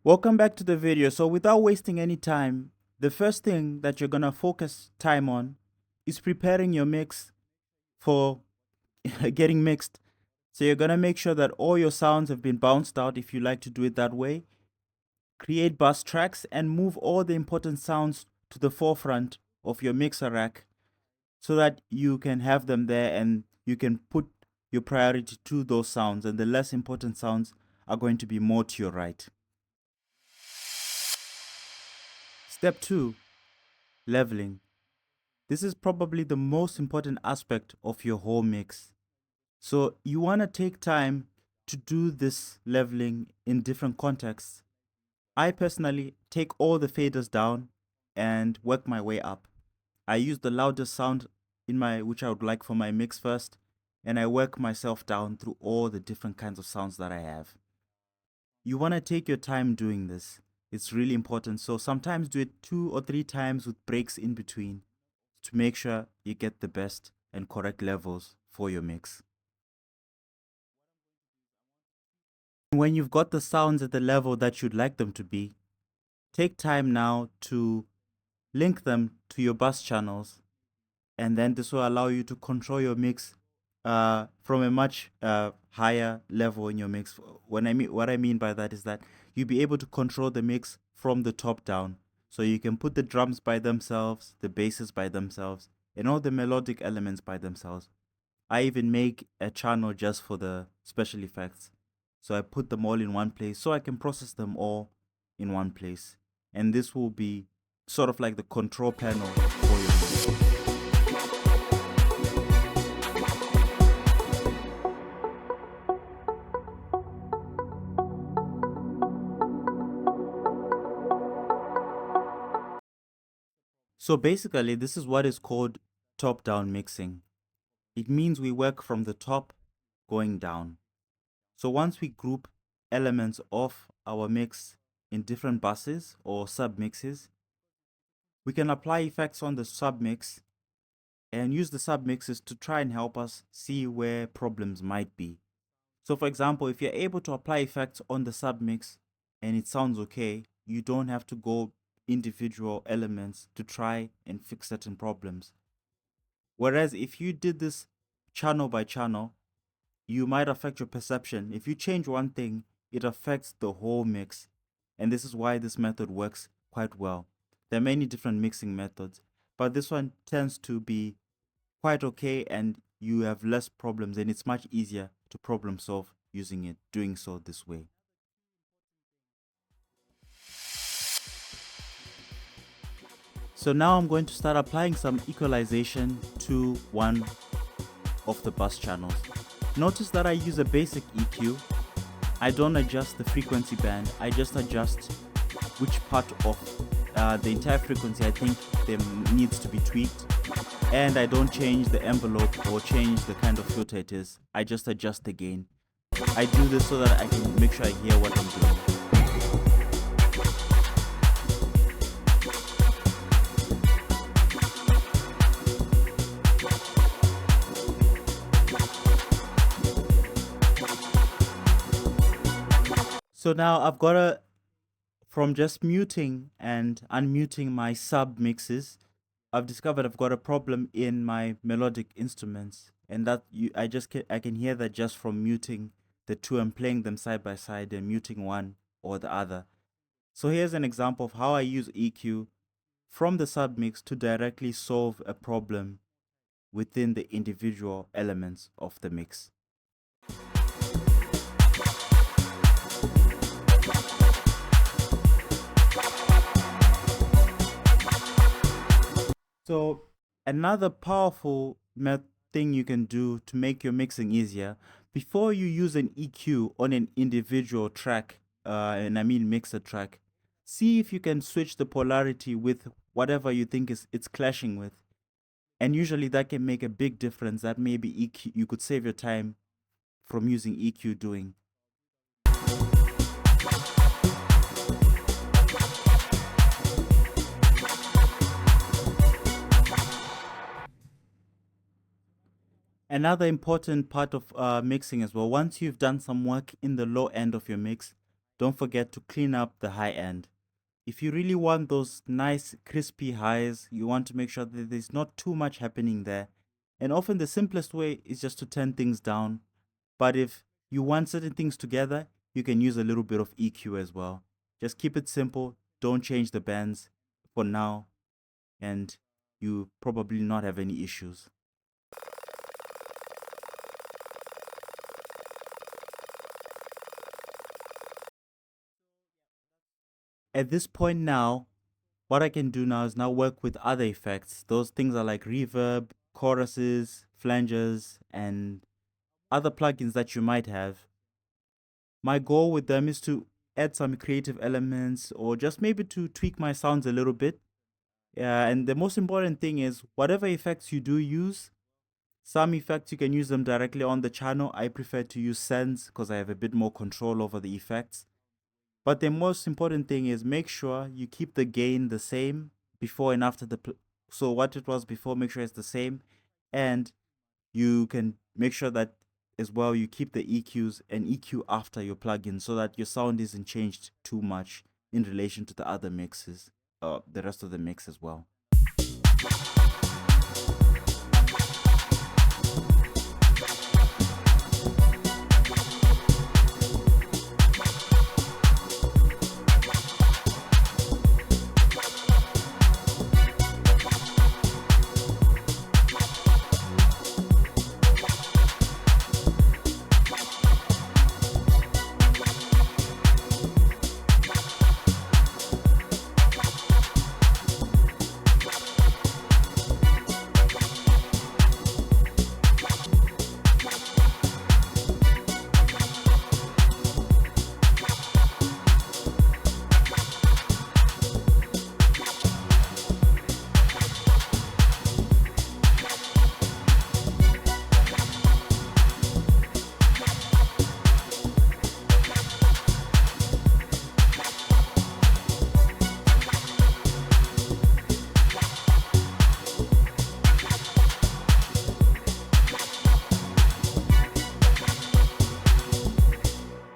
Welcome back to the video. So without wasting any time, the first thing that you're gonna focus time on is preparing your mix for getting mixed. So you're gonna make sure that all your sounds have been bounced out if you like to do it that way. Create bus tracks and move all the important sounds to the forefront of your mixer rack so that you can have them there and you can put your priority to those sounds, and the less important sounds are going to be more to your right. Step 2, leveling. This is probably the most important aspect of your whole mix. So you want to take time to do this leveling in different contexts. I personally take all the faders down and work my way up. I use the loudest sound which I would like for my mix first, and I work myself down through all the different kinds of sounds that I have. You want to take your time doing this. It's really important. So sometimes do it 2 or 3 times with breaks in between to make sure you get the best and correct levels for your mix. When you've got the sounds at the level that you'd like them to be, take time now to link them to your bus channels, and then this will allow you to control your mix from a much higher level in your mix. What I mean by that is that you'll be able to control the mix from the top down. So you can put the drums by themselves, the basses by themselves, and all the melodic elements by themselves. I even make a channel just for the special effects. So I put them all in one place so I can process them all in one place. And this will be sort of like the control panel for your mix. So basically, this is what is called top-down mixing. It means we work from the top going down. So once we group elements of our mix in different buses or sub-mixes, we can apply effects on the sub-mix and use the sub-mixes to try and help us see where problems might be. So for example, if you're able to apply effects on the sub-mix and it sounds okay, you don't have to go individual elements to try and fix certain problems. Whereas if you did this channel by channel, you might affect your perception. If you change one thing, it affects the whole mix. And this is why this method works quite well. There are many different mixing methods, but this one tends to be quite okay and you have less problems, and it's much easier to problem solve doing so this way. So now I'm going to start applying some equalization to one of the bus channels. Notice that I use a basic EQ. I don't adjust the frequency band, I just adjust which part of the entire frequency I think there needs to be tweaked. And I don't change the envelope or change the kind of filter it is. I just adjust the gain. I do this so that I can make sure I hear what I'm doing. So now I've got from just muting and unmuting my sub mixes, I've discovered I've got a problem in my melodic instruments, and that I can hear that just from muting the two and playing them side by side and muting one or the other. So here's an example of how I use EQ from the submix to directly solve a problem within the individual elements of the mix. So another powerful thing you can do to make your mixing easier, before you use an EQ on an individual track, and I mean mixer track, see if you can switch the polarity with whatever you think it's clashing with. And usually that can make a big difference. That maybe EQ, you could save your time from using EQ doing. Another important part of mixing as well, once you've done some work in the low end of your mix, don't forget to clean up the high end. If you really want those nice crispy highs, you want to make sure that there's not too much happening there. And often the simplest way is just to turn things down. But if you want certain things together, you can use a little bit of EQ as well. Just keep it simple. Don't change the bands for now. And you probably not have any issues. At this point now, what I can do now is now work with other effects. Those things are like reverb, choruses, flanges, and other plugins that you might have. My goal with them is to add some creative elements or just maybe to tweak my sounds a little bit. And the most important thing is whatever effects you do use, some effects you can use them directly on the channel. I prefer to use sends because I have a bit more control over the effects. But the most important thing is make sure you keep the gain the same before and after so what it was before, make sure it's the same. And you can make sure that as well you keep the EQs and EQ after your plugin so that your sound isn't changed too much in relation to the other mixes, the rest of the mix as well.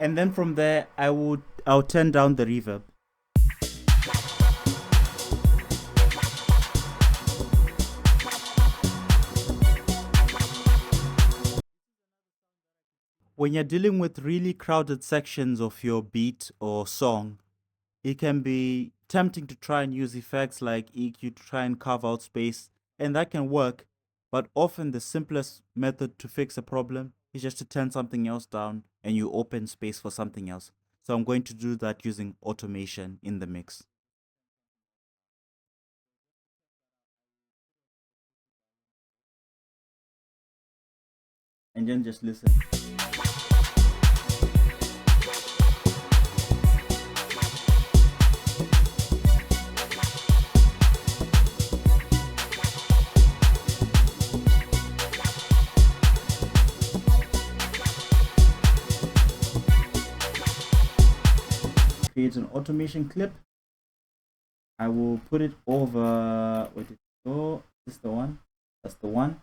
And then from there, I'll turn down the reverb. When you're dealing with really crowded sections of your beat or song, it can be tempting to try and use effects like EQ to try and carve out space, and that can work. But often the simplest method to fix a problem is just to turn something else down and you open space for something else. So I'm going to do that using automation in the mix. And then just listen. Create an automation clip. I will put it over, where did it go? This is the one. That's the one.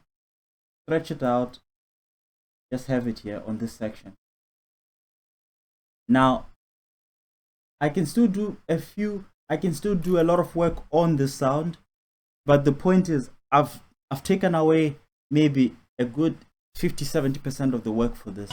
Stretch it out. Just have it here on this section. Now, I can still do a lot of work on the sound, but the point is I've taken away maybe a good 50-70% of the work for this.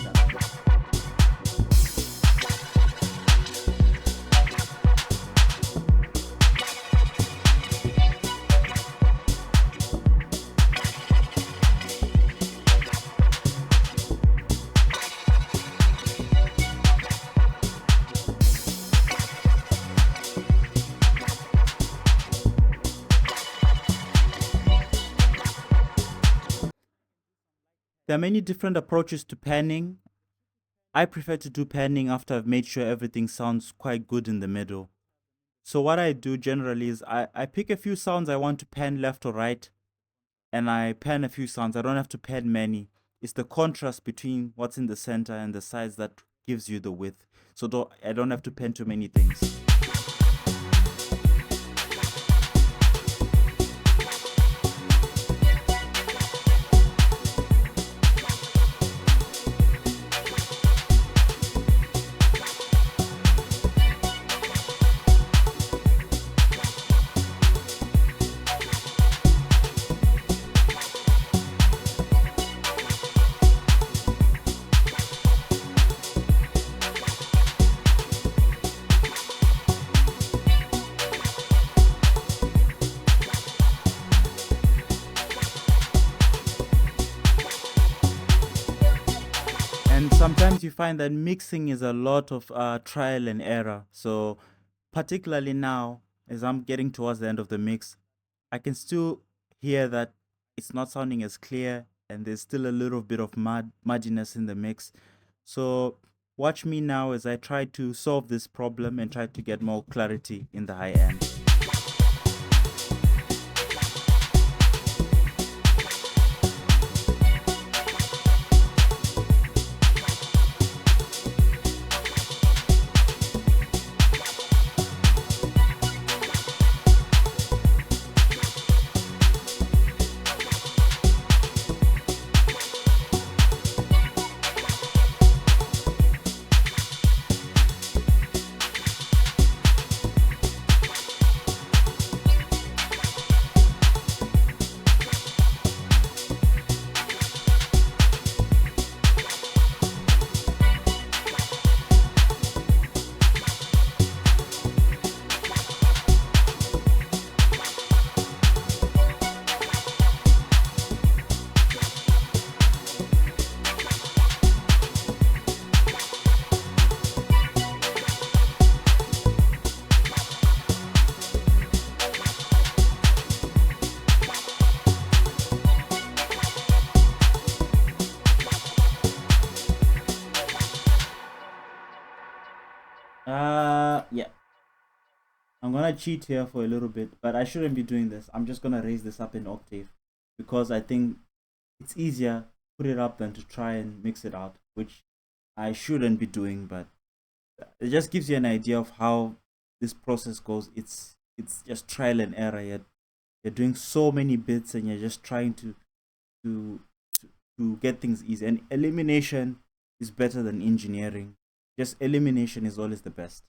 There are many different approaches to panning. I prefer to do panning after I've made sure everything sounds quite good in the middle. So what I do generally is I pick a few sounds I want to pan left or right, and I pan a few sounds. I don't have to pan many. It's the contrast between what's in the center and the sides that gives you the width. So I don't have to pan too many things. sometimes you find that mixing is a lot of trial and error. So particularly now, as I'm getting towards the end of the mix, I can still hear that it's not sounding as clear and there's still a little bit of muddiness in the mix. So watch me now as I try to solve this problem and try to get more clarity in the high end. Yeah. I'm gonna cheat here for a little bit, but I shouldn't be doing this. I'm just gonna raise this up in octave because I think it's easier put it up than to try and mix it out, which I shouldn't be doing, but it just gives you an idea of how this process goes. It's just trial and error. You're doing so many bits and you're just trying to to get things easy. And elimination is better than engineering. Just elimination is always the best.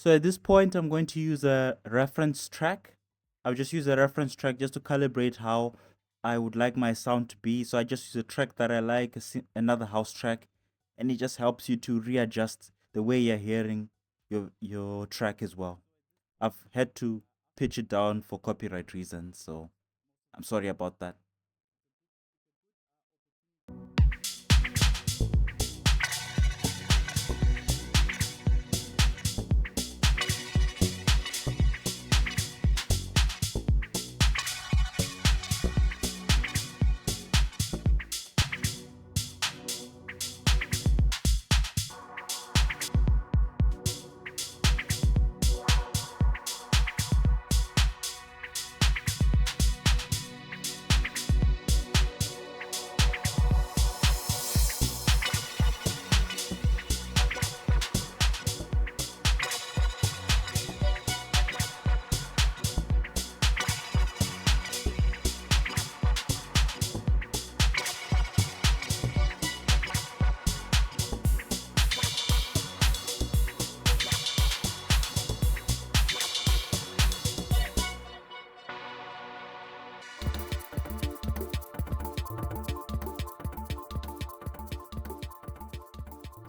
So at this point, I'm going to use a reference track. I'll just use a reference track just to calibrate how I would like my sound to be. So I just use a track that I like, another house track, and it just helps you to readjust the way you're hearing your track as well. I've had to pitch it down for copyright reasons, so I'm sorry about that.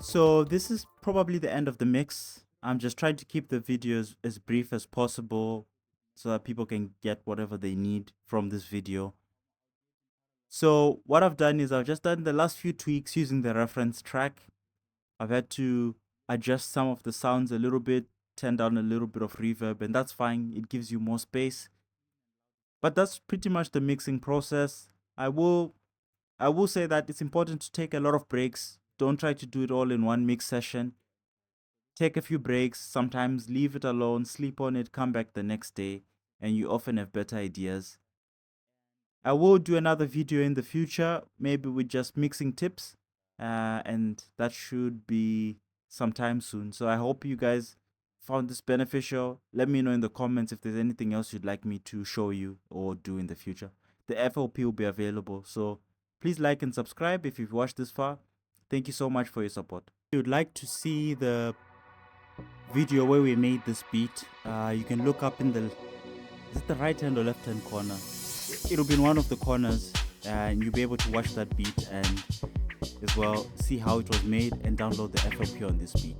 So this is probably the end of the mix. I'm just trying to keep the videos as brief as possible so that people can get whatever they need from this video. So what I've done is I've just done the last few tweaks using the reference track. I've had to adjust some of the sounds a little bit, turn down a little bit of reverb, and that's fine. It gives you more space. But that's pretty much the mixing process. I will say that it's important to take a lot of breaks. Don't try to do it all in one mix session. Take a few breaks, sometimes leave it alone, sleep on it, come back the next day, and you often have better ideas. I will do another video in the future, maybe with just mixing tips, and that should be sometime soon. So I hope you guys found this beneficial. Let me know in the comments if there's anything else you'd like me to show you or do in the future. The FLP will be available, so please like and subscribe if you've watched this far. Thank you so much for your support. If you'd like to see the video where we made this beat, you can look up in the, is it the right hand or left hand corner? It'll be in one of the corners, and you'll be able to watch that beat and as well see how it was made and download the FLP on this beat.